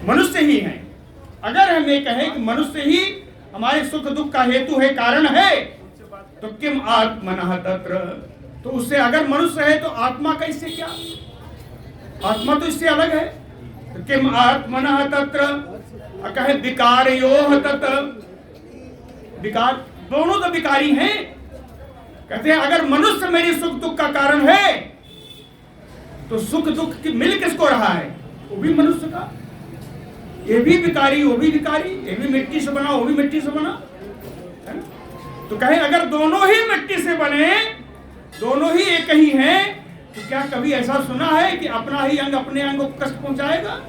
मनुष्य ही हैं, अगर हम ये कहें कि मनुष्य ही हमारे सुख दुख का हेतु है, कारण है, तो किम आत्मनः तत्र, तो उससे अगर मनुष्य है तो आत्मा का इससे क्या? आत्मा तो इससे अलग है। तो किम आत्मनः तत्र, कहे विकारयोः तत्, विकार, दोनों तो विकारी हैं। कहते हैं अगर मनुष्य मेरी सुख दुख का कारण है तो सुख दुख की मिल किसको रहा है? वो भी मनुष्य का। ये भी विकारी, वो भी विकारी, ये भी मिट्टी से बना, वो भी मिट्टी से बना, है ना? तो कहे अगर दोनों ही मिट्टी से बने, दोनों ही एक ही हैं, तो क्या कभी ऐसा सुना है कि अपना ही अंग अपने अंग को कष्ट पहुंचाएगा?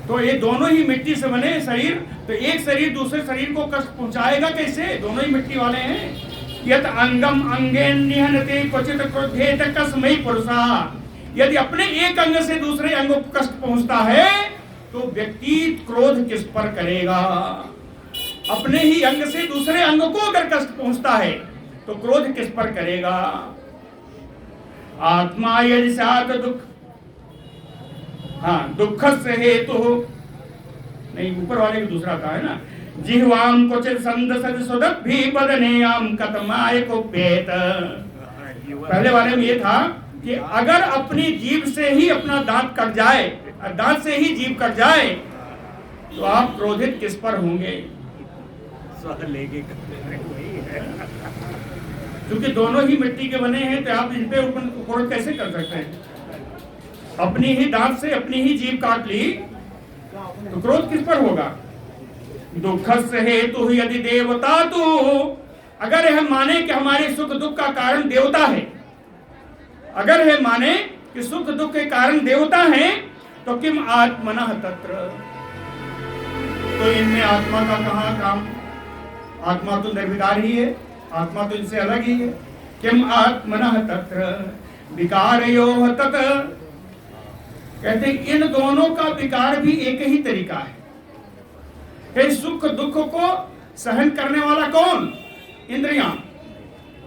तो ये दोनों ही मिट्टी से बने शरीर, तो एक शरीर दूसरे शरीर को कष्ट पहुंचाएगा कैसे? दोनों ही मिट्टी वाले हैं। यत अंगम अंगेन निहनते क्वचित क्रोधेत कस्मै पुरुषा, यदि अपने एक अंग से दूसरे अंग को कष्ट पहुंचता है तो व्यक्ति क्रोध किस पर करेगा? अपने ही अंग से दूसरे अंग को अगर कष्ट पहुंचता है तो क्रोध किस पर करेगा? आत्मा यदि सात दुख, हाँ, दुख से हेतु हो, नहीं ऊपर वाले का दूसरा था, है ना, जिह्वाम क्वचित संदसद सुदभि बदनेयाम कतमाय को पेत। पहले वाले में ये था कि अगर अपनी जीभ से ही अपना दांत कट जाए, दांत से ही जीभ कट जाए, तो आप क्रोधित किस पर होंगे? क्योंकि दोनों ही मिट्टी के बने हैं, तो आप इन पे क्रोध कैसे कर सकते हैं? अपनी ही दांत से अपनी ही जीभ काट ली तो क्रोध किस पर होगा? दुख से हेतु यदि देवता, तो अगर हम माने कि हमारे सुख दुख का कारण देवता है, अगर हम माने कि सुख दुख के कारण देवता हैं, तो किम आत्मनः तत्र, तो इनमें आत्मा का कहाँ काम? आत्मा तो निर्विकार ही है, आत्मा तो इनसे अलग ही है। किम आत्मनः तत्र विकारयोः तत्, कहते इन दोनों का विकार भी एक ही तरीका है। फिर सुख दुख को सहन करने वाला कौन? इंद्रियां।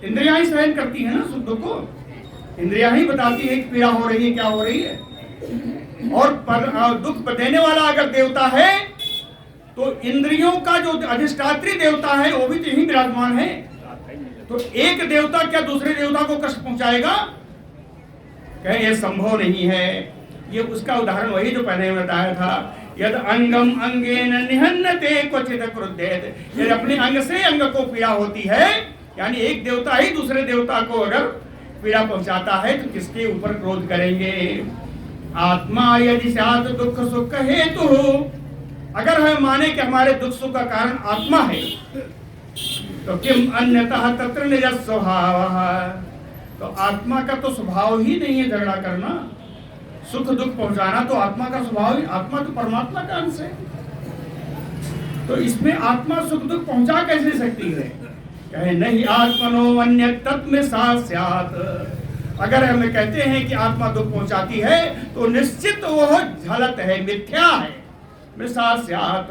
इंद्रियां ही सहन करती है ना सुख दुख को। इंद्रियां ही बताती है कि पीड़ा हो रही है, क्या हो रही है। और दुख देने वाला अगर देवता है तो इंद्रियों का जो अधिष्ठात्री देवता है वो भी तो यही विराजमान है। तो एक देवता क्या दूसरे देवता को कष्ट पहुंचाएगा? कहे ये संभव नहीं है। ये उसका उदाहरण वही जो पहले बताया था, यद अंगम अंगेन निहन्नते क्वचित क्रुद्धेत, यदि अपने अंग से अंग को पीड़ा होती है, यानी एक देवता ही दूसरे देवता को अगर पीड़ा पहुंचाता है तो किसके ऊपर क्रोध करेंगे? आत्मा यदि स्यात् दुख सुख हेतु, अगर हम माने कि हमारे दुख सुख का कारण आत्मा है, तो किम अन्यतः तत्र निज स्वभावः, तो आत्मा का तो स्वभाव ही नहीं है झगड़ा करना, सुख दुख पहुंचाना तो आत्मा का स्वभाव ही। आत्मा तो परमात्मा का अंश है, तो इसमें आत्मा सुख दुख पहुंचा कैसे सकती है? कहे नहीं आत्मनो अन्य तत्व साथ स्यात्, अगर हमें कहते हैं कि आत्मा दुख पहुंचाती है तो निश्चित वह झलत है, मिथ्या है। साथ स्यात्,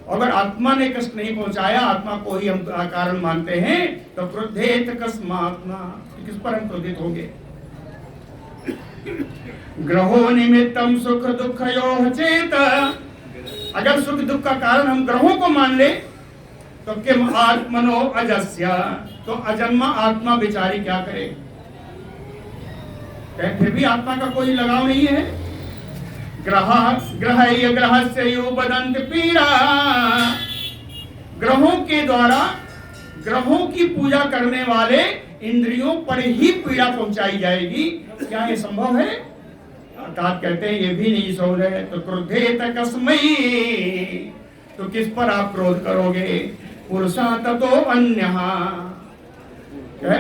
अगर आत्मा ने कष्ट नहीं पहुंचाया, आत्मा को ही हम कारण मानते हैं, तो क्रोधेत कस्मात्मा, किस पर हम क्रोधित होंगे? ग्रहो निमित्तम सुख दुःखयोः चेत, अगर सुख दुख का कारण हम ग्रहों को मान ले तो किम आत्मनो अजस्य, तो अजन्मा आत्मा बेचारी क्या करे? फिर भी आत्मा का कोई लगाव नहीं है। ग्रहय ग्रहस्य यो बदन्त पीड़ा, ग्रहों के द्वारा ग्रहों की पूजा करने वाले इंद्रियों पर ही पीड़ा पहुंचाई जाएगी। क्या ये संभव है? अर्थात कहते हैं ये भी नहीं संभव है। तो क्रोधेत कस्मै, तो किस पर आप क्रोध करोगे? पुरुषा ततो अन्यः,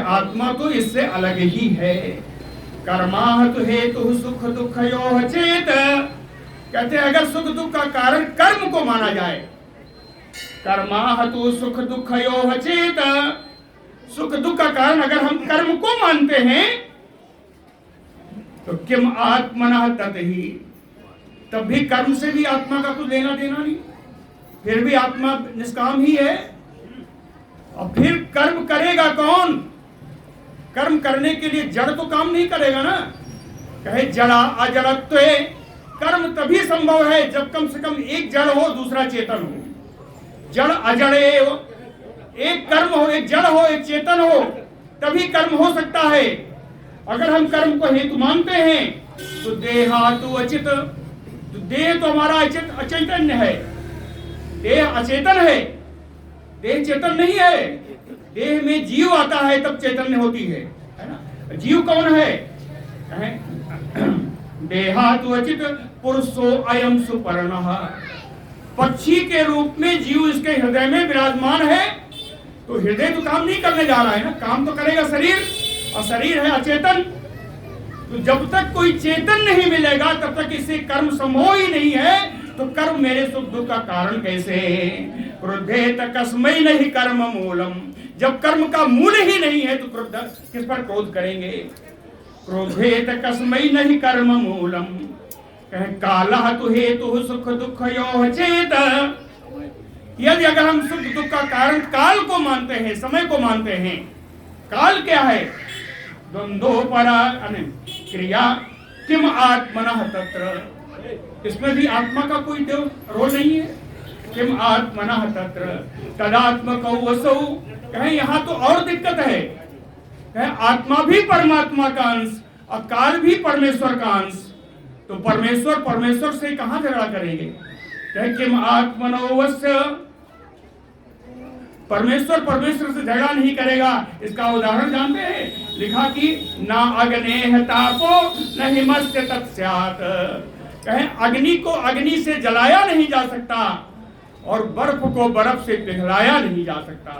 आत्मा तो इससे अलग ही है। कर्माहतु हेतु सुख दुःखयोः चेत, कहते हैं अगर सुख दुख का कारण कर्म को माना जाए, कर्माहतु सुख दुःखयोः चेत, सुख दुख का कारण अगर हम कर्म को मानते हैं तो किम आत्मनः ततहि, तब भी कर्म से भी आत्मा का कुछ लेना देना नहीं, फिर भी आत्मा निष्काम ही है। और फिर कर्म करेगा कौन? कर्म करने के लिए जड़ तो काम नहीं करेगा ना। कहे जड़ा अजड़त्व, कर्म तभी संभव है जब कम से कम एक जड़ हो दूसरा चेतन हो। जड़ अजड़े, एक कर्म हो, एक जड़ हो, एक चेतन हो, तभी कर्म हो सकता है। अगर हम कर्म को हेतु मानते हैं तो देहातु अचित, तो देह तो हमारा अचैतन्य है, देह अचेतन है, देह चेतन नहीं है। देह में जीव आता है तब चैतन्य होती है ना। जीव कौन है? देहातु अचित पुरुषो अयम सुपर्णः, पक्षी के रूप में जीव इसके हृदय में विराजमान है। तो हृदय तो काम नहीं करने जा रहा है ना, काम तो करेगा शरीर, और शरीर है अचेतन। तो जब तक कोई चेतन नहीं मिलेगा तब तक इससे कर्म संभव ही नहीं है। तो कर्म मेरे सुख दुख का कारण कैसे? क्रोधेत कस्मै नहीं कर्म मूलम, जब कर्म का मूल ही नहीं है तो क्रोध किस पर क्रोध करेंगे? क्रोधेत कस्मै नहीं कर्म मूलम, कहे कालः तु हेतु सुख दुःखयोः चेत, यदि अगर हम सुख दुख का कारण काल को मानते हैं, समय को मानते हैं, काल क्या है? द्वंद्वोपरा क्रिया किम आत्मनः तत्र, इसमें भी आत्मा का कोई रोल नहीं है। किम आत्मनः तत्र तदात्मकौ वसौ, कहें यहाँ तो और दिक्कत है। कहें आत्मा भी परमात्मा का अंश और काल भी परमेश्वर का अंश, तो परमेश्वर से कहाँ झगड़ा करेंगे? कहें किम आत्मनो वस्य, परमेश्वर से झगड़ा नहीं करेगा। इसका उदाहरण जानते हैं? लिखा कि ना अग्नेह तापो न हिमस्य तत्स्यात्, कहें अग्नि को अग्नि से जलाया नहीं जा सकता और बर्फ को बर्फ से पिघलाया नहीं जा सकता।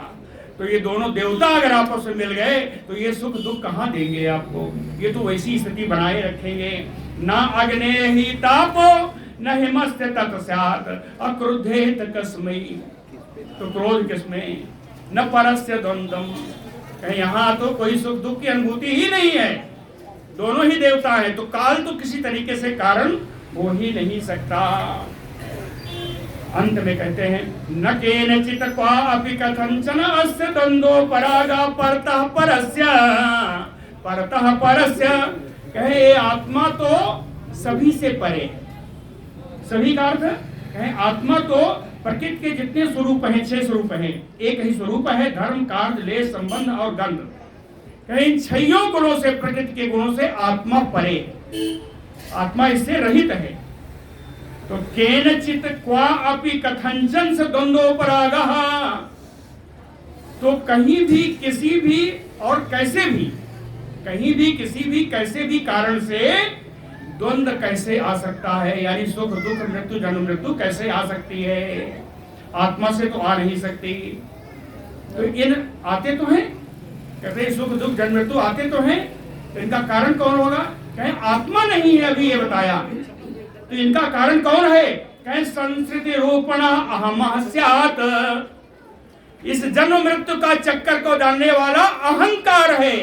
तो ये दोनों देवता अगर आपस में मिल गए तो ये सुख दुख कहाँ देंगे आपको? ये तो वैसी स्थिति बनाए रखेंगे। ना अग्ने ही तापो न हिमस्य तत्स्यात् अक्रुद्धेत कस्मै, तो क्रोध किसमें, न परस्य द्वंद्वम, कहीं यहाँ तो कोई सुख दुख की अनुभूति ही नहीं है, दोनों ही देवता हैं, तो काल तो किसी तरीके से कारण हो ही नहीं सकता। अंत में कहते हैं न केनचित् क्वापि कथंचन अस्य द्वंद्वो परागा परतः परस्य, कहे आत्मा तो सभी से परे, सभी का अर्थ कहे आत्मा तो प्रकृति के जितने स्वरूप हैं, 6 स्वरूप हैं, एक ही स्वरूप है, धर्म कार्य लेश संबंध और गंध, कहे इन 6 गुणों से, प्रकृति के गुणों से आत्मा परे, आत्मा इससे रहित है। तो केनचित् क्वा अपि कथंचन से द्वंद्वोपरागः, तो कहीं भी किसी भी और कैसे भी, कहीं भी किसी भी कैसे भी कारण से द्वंद्व कैसे आ सकता है, यानी सुख दुख मृत्यु जन्म मृत्यु कैसे आ सकती है? आत्मा से तो आ नहीं सकती। तो इन आते तो हैं, कहते हैं सुख दुख जन्म मृत्यु आते तो हैं, तो इनका कारण कौन होगा? कहें आत्मा नहीं है, अभी ये बताया, तो इनका कारण कौन है? कहें संस्कृति रूपण अहम स्यात्, इस जन्म मृत्यु का चक्कर को डालने वाला अहंकार है।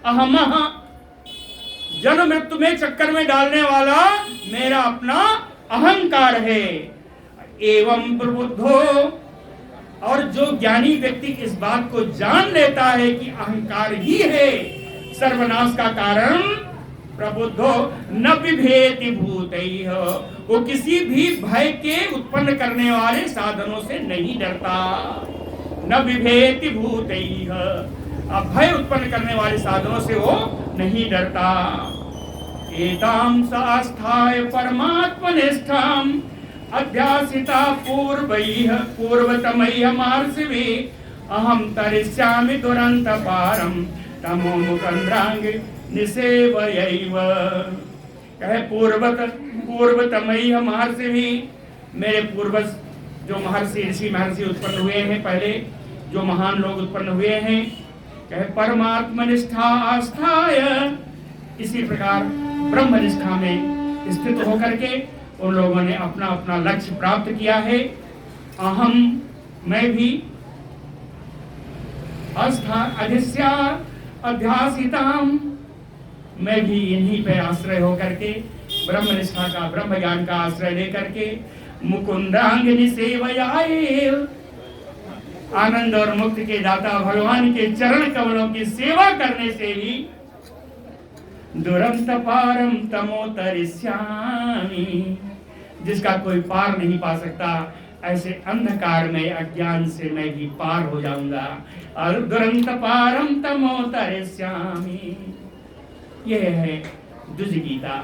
अहम, जन्म मृत्यु में चक्कर में डालने वाला मेरा अपना अहंकार है। एवं प्रबुद्धो, और जो ज्ञानी व्यक्ति इस बात को जान लेता है कि अहंकार ही है सर्वनाश का कारण, प्रबुद्धो न बिभेति भूतैः, वो किसी भी भय के उत्पन्न करने वाले साधनों से नहीं डरता। न बिभेति भूतैः, अब भय उत्पन्न करने वाले साधनों से वो नहीं डरता। एतां सास्थाय परमात्मनिष्ठां अध्यासिता पूर्वतमैः मार्षिभिः अहं तरिष्यामि दुरन्त पारं तमो मुकंद्रांग निसेवयैव, कहे पूर्वतमैः मार्षिभिः, मेरे पूर्वज जो महर्षि ऋषि महर्षि उत्पन्न हुए हैं, पहले जो महान लोग उत्पन्न हुए हैं, कहे परमात्मा निष्ठा आस्थाय, इसी प्रकार ब्रह्म निष्ठा में स्थित होकर के उन लोगों ने अपना अपना लक्ष्य प्राप्त किया है। अहम, मैं भी, आस्था अधिस्या अध्यासिताम, मैं भी इन्हीं पे आश्रय होकर के ब्रह्म निष्ठा का, ब्रह्म ज्ञान का आश्रय लेकर के मुकुंदांग निसेवयाय, आनंद और मुक्ति के दाता भगवान के चरण कमलों की सेवा करने से ही दुरंत पारम तमोतरिष्यामि, जिसका कोई पार नहीं पा सकता, ऐसे अंधकार में अज्ञान से मैं भी पार हो जाऊंगा। और दुरंत पारम तमोतरिष्यामि, यह है द्विज गीता।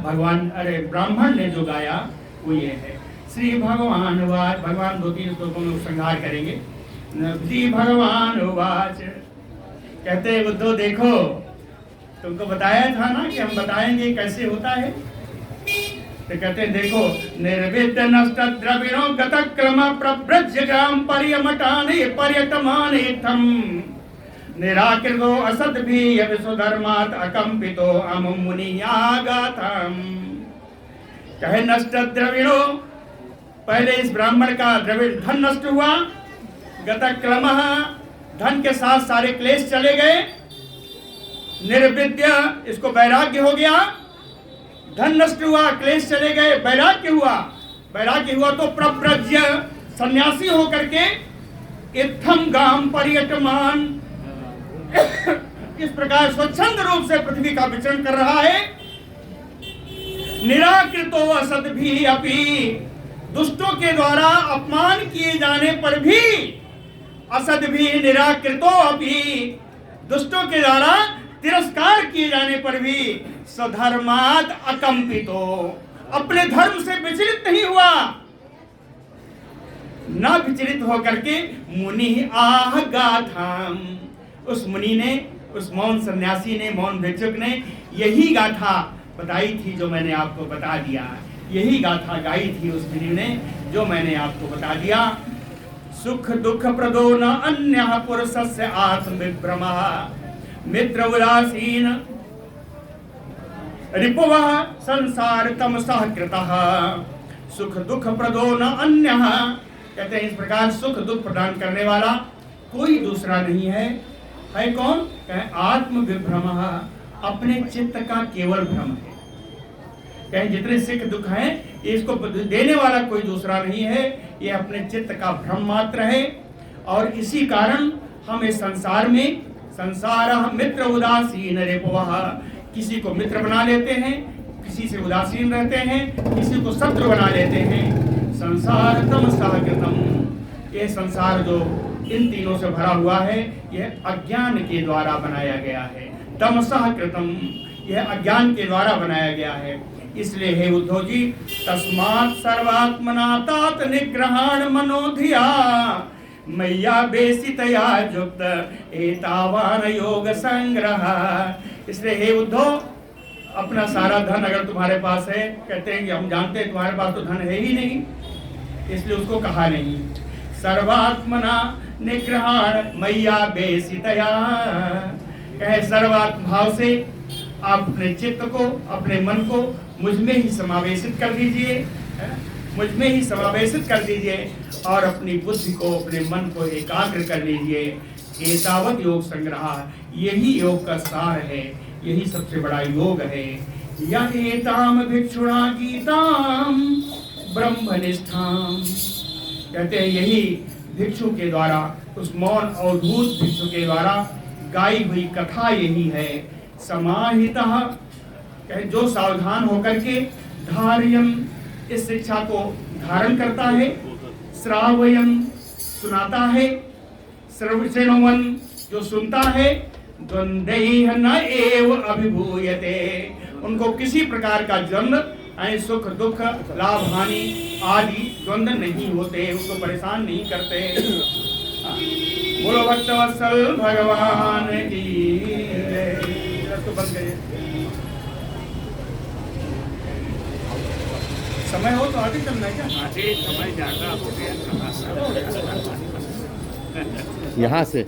भगवान, अरे ब्राह्मण ने जो गाया वो ये है। श्री भगवान वाच, भगवान 2-3 श्लोकों में उपसंहार करेंगे। श्री भगवान वाच, कहते बुद्धो देखो, तुमको बताया था ना कि हम बताएंगे कैसे होता है, तो कहते हैं देखो, निर्विद्य नष्ट द्रविणो गतक्रम प्रव्रज्य ग्राम पर्यमटाने पर्यटमाने थम निराकृतो असद भी विश्वधर्मात् अकंपितो अमुम मुनियागाथम, कहे नष्ट द्रविणो, पहले इस ब्राह्मण का द्रविड़ धन नष्ट हुआ, गतक्रम, धन के साथ सारे क्लेश चले गए, निर्विद्य, इसको वैराग्य हो गया, धन नष्ट हुआ, क्लेश चले गए, वैराग्य हुआ, वैराग्य हुआ तो प्रव्रज्य, सन्यासी होकर के इत्थम गाम पर्यटमान, इस प्रकार स्वच्छंद रूप से पृथ्वी का विचरण कर रहा है। निराकृतो असद भी अपि, दुष्टों के द्वारा अपमान किए जाने पर भी, असद भी निराकृतो अपि, दुष्टों के द्वारा तिरस्कार किए जाने पर भी स्वधर्मात् अकंपितो, अपने धर्म से विचलित नहीं हुआ, न विचलित होकर के मुनि आह गाथाम, उस मुनि ने, उस मौन सन्यासी ने, मौन भिक्षुक ने यही गाथा बताई थी जो मैंने आपको बता दिया, यही गाथा गाई थी उस मुनि ने जो मैंने आपको बता दिया। सुख दुख प्रदो न अन्यः पुरुषस्य आत्म विभ्रमः मित्र उदासीन रिपुवः संसार तमसः कृतः सुख दुख प्रदो न अन्यः। कहते हैं इस प्रकार सुख दुख प्रदान करने वाला कोई दूसरा नहीं है कौन? कहे आत्म विभ्रमः, अपने चित्त का केवल भ्रम है। कहे जितने सुख दुख हैं इसको देने वाला कोई दूसरा नहीं है, ये अपने चित्त का भ्रम मात्र है। और इसी कारण हम इस संसार में संसार मित्र उदासीन रिपुवः, किसी को मित्र बना लेते हैं, किसी से उदासीन रहते हैं, किसी को शत्रु बना लेते हैं। संसार तमसः कृतम्, ये संसार जो इन तीनों से भरा हुआ है यह अज्ञान के द्वारा बनाया गया है। तमसः कृतम्, यह अज्ञान के द्वारा बनाया गया है। इसलिए हे उद्धव जी, तस्मात् सर्वात्मना तात निग्रहाण मनोधिया मैया बेसितया युक्त एतावान योग संग्रह। इसलिए हे उद्धव, अपना सारा धन अगर तुम्हारे पास है, कहते हैं कि हम जानते हैं तुम्हारे पास तो धन है ही नहीं, इसलिए उसको कहा नहीं। सर्वात्मना निग्रहाण मैया बेसितया, कहे सर्वात्म भाव से आप अपने चित्त को, अपने मन को मुझ में ही समावेशित कर दीजिए, मुझ में ही समावेशित कर दीजिए और अपनी बुद्धि को, अपने मन को एकाग्र कर लीजिए। एतावत योग संग्रह, यही योग का सार है, यही सबसे बड़ा योग है। या एताम भिक्षुणा गीताम ब्रह्मनिष्ठाम, कहते हैं यही भिक्षु के द्वारा, उस मौन अवधूत भिक्षु के द्वारा गाई हुई कथा यही है। समाहितः, कहे जो सावधान होकर के धार्यम, इस शिक्षा को धारण करता है, श्रावयम, सुनाता है, श्रवण, जो सुनता है, द्वंद्वैः न एव अभिभूयते, उनको किसी प्रकार का द्वंद्व, सुख दुख लाभ हानि आदि द्वंद्व नहीं होते, उसको परेशान नहीं करते। बोलो भक्तवत्सल भगवान की जय। तो बंद करिए, समय हो तो आगे चलना है क्या? आगे समय ज्यादा हो गया यहाँ से